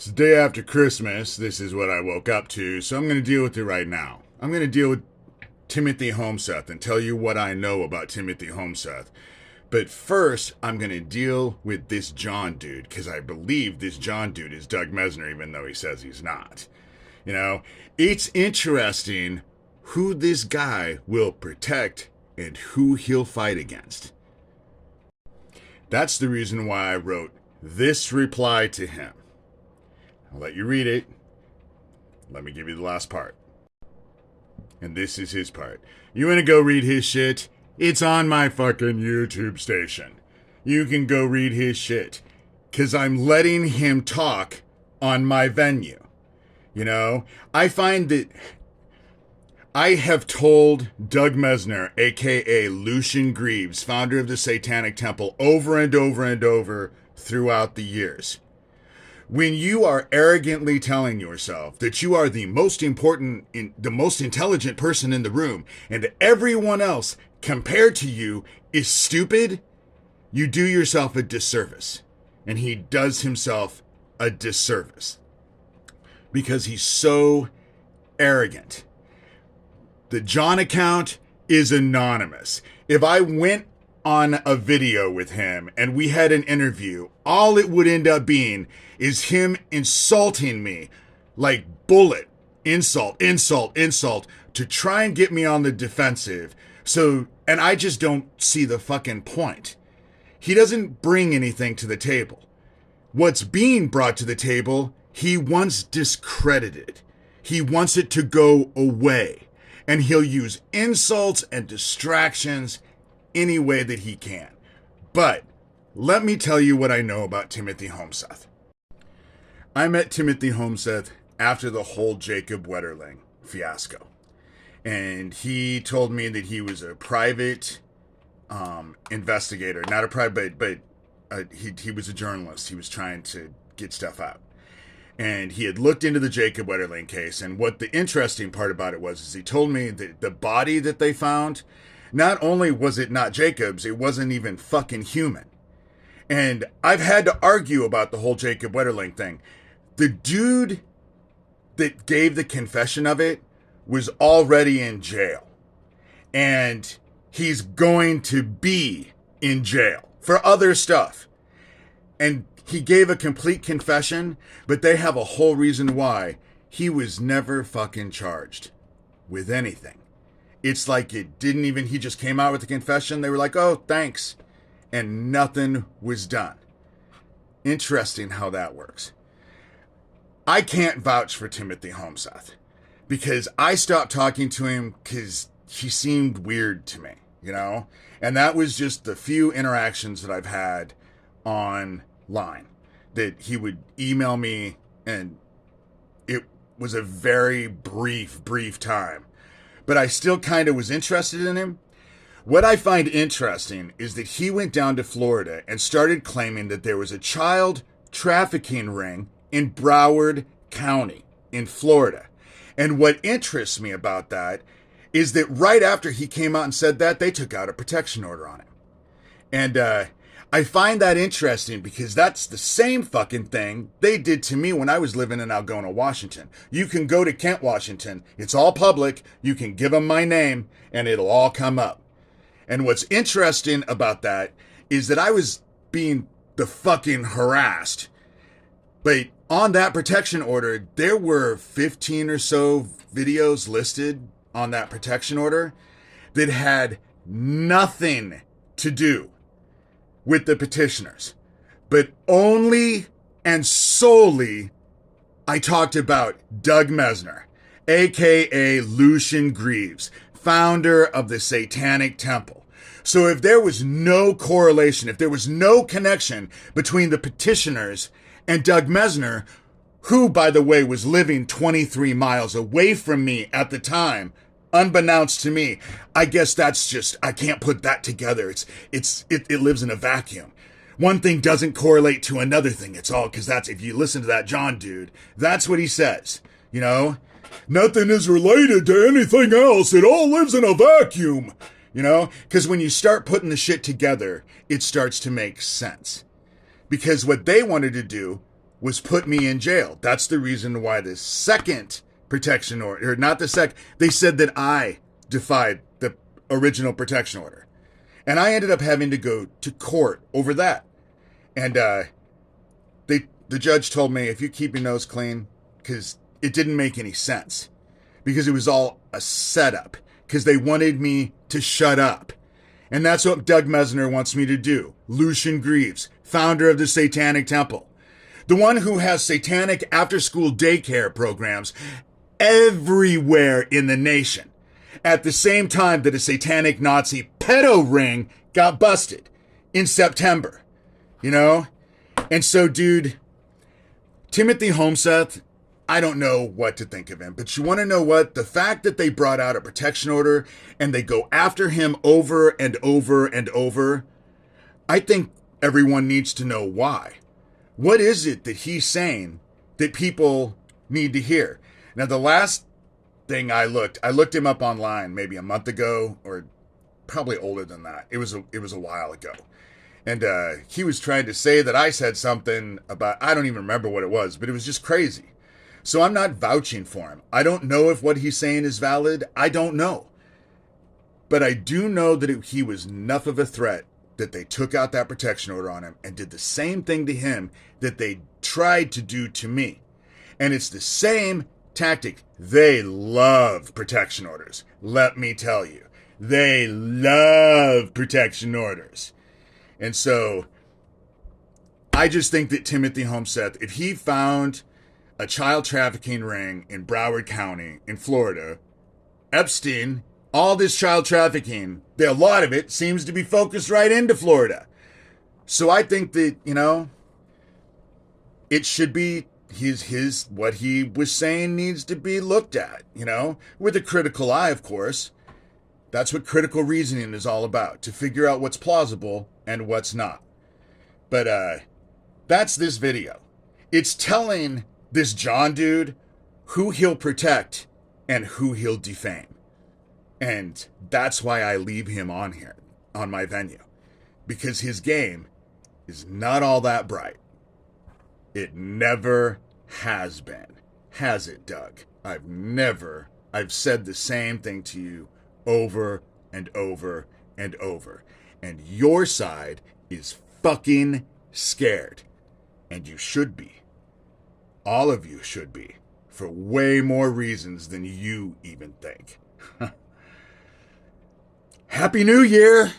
It's the day after Christmas. This is what I woke up to, so I'm going to deal with it right now. I'm going to deal with Timothy Holmseth and tell you what I know about Timothy Holmseth. But first, I'm going to deal with this John dude, because I believe this John dude is Doug Mesner, even though he says he's not. You know, it's interesting who this guy will protect and who he'll fight against. That's the reason why I wrote this reply to him. I'll let you read it. Let me give you the last part. And this is his part. You want to go read his shit? It's on my fucking YouTube station. You can go read his shit. Because I'm letting him talk on my venue. You know, I find that I have told Doug Mesner, a.k.a. Lucian Greaves, founder of the Satanic Temple, over and over and over throughout the years. When you are arrogantly telling yourself that you are the most important, the most intelligent person in the room, and everyone else compared to you is stupid, you do yourself a disservice. And he does himself a disservice. Because he's so arrogant. The John account is anonymous. If I went on a video with him and we had an interview, all it would end up being is him insulting me like bullet, insult, to try and get me on the defensive. So, and I just don't see the fucking point. He doesn't bring anything to the table. What's being brought to the table, he wants discredited. He wants it to go away. And he'll use insults and distractions any way that he can. But let me tell you what I know about Timothy Holmseth. I met Timothy Holmseth after the whole Jacob Wetterling fiasco. And he told me that he was a private investigator. Not a private, but he was a journalist. He was trying to get stuff out. And he had looked into the Jacob Wetterling case. And what the interesting part about it was is he told me that the body that they found, not only was it not Jacob's, it wasn't even fucking human. And I've had to argue about the whole Jacob Wetterling thing. The dude that gave the confession of it was already in jail. And he's going to be in jail for other stuff. And he gave a complete confession, but they have a whole reason why he was never fucking charged with anything. It's like it didn't even, he just came out with the confession. They were like, oh, thanks. And nothing was done. Interesting how that works. I can't vouch for Timothy Holmseth because I stopped talking to him because he seemed weird to me, you know? And that was just the few interactions that I've had online, that he would email me, and it was a very brief time. But I still kind of was interested in him. What I find interesting is that he went down to Florida and started claiming that there was a child trafficking ring in Broward County in Florida. And what interests me about that is that right after he came out and said that, they took out a protection order on him. And I find that interesting because that's the same fucking thing they did to me when I was living in Algona, Washington. You can go to Kent, Washington. It's all public. You can give them my name and it'll all come up. And what's interesting about that is that I was being the fucking harassed. But on that protection order, there were 15 or so videos listed on that protection order that had nothing to do with the petitioners, but only and solely I talked about Doug Mesner, aka Lucian Greaves, founder of the Satanic Temple. So if there was no correlation, if there was no connection between the petitioners and Doug Mesner, who, by the way, was living 23 miles away from me at the time, unbeknownst to me, I guess that's just, I can't put that together. It lives in a vacuum. One thing doesn't correlate to another thing. It's all, because that's, if you listen to that John dude, that's what he says, you know? Nothing is related to anything else. It all lives in a vacuum, you know? Because when you start putting the shit together, it starts to make sense. Because what they wanted to do was put me in jail. That's the reason why the second protection order, or not the second, they said that I defied the original protection order. And I ended up having to go to court over that. And the judge told me, if you keep your nose clean, because it didn't make any sense. Because it was all a setup. Because they wanted me to shut up. And that's what Doug Mesner wants me to do. Lucian Greaves, founder of the Satanic Temple. The one who has satanic after-school daycare programs everywhere in the nation. At the same time that a satanic Nazi pedo ring got busted in September. You know? And so, dude, Timothy Holmseth, I don't know what to think of him. But you want to know what? The fact that they brought out a protection order and they go after him over and over and over, I think everyone needs to know why. What is it that he's saying that people need to hear? Now, the last thing I looked him up online maybe a month ago, or probably older than that. It was a while ago. And he was trying to say that I said something about, I don't even remember what it was, but it was just crazy. So I'm not vouching for him. I don't know if what he's saying is valid. I don't know. But I do know that he was enough of a threat that they took out that protection order on him and did the same thing to him that they tried to do to me. And it's the same tactic. They love protection orders. Let me tell you. They love protection orders. And so I just think that Timothy Holmseth, if he found a child trafficking ring in Broward County in Florida, Epstein, all this child trafficking, a lot of it seems to be focused right into Florida. So I think that, you know, it should be his what he was saying needs to be looked at, you know, with a critical eye, of course. That's what critical reasoning is all about, to figure out what's plausible and what's not. But that's this video. It's telling this John dude who he'll protect and who he'll defame. And that's why I leave him on here, on my venue. Because his game is not all that bright. It never has been. Has it, Doug? I've said the same thing to you over and over and over. And your side is fucking scared. And you should be. All of you should be. For way more reasons than you even think. Happy New Year!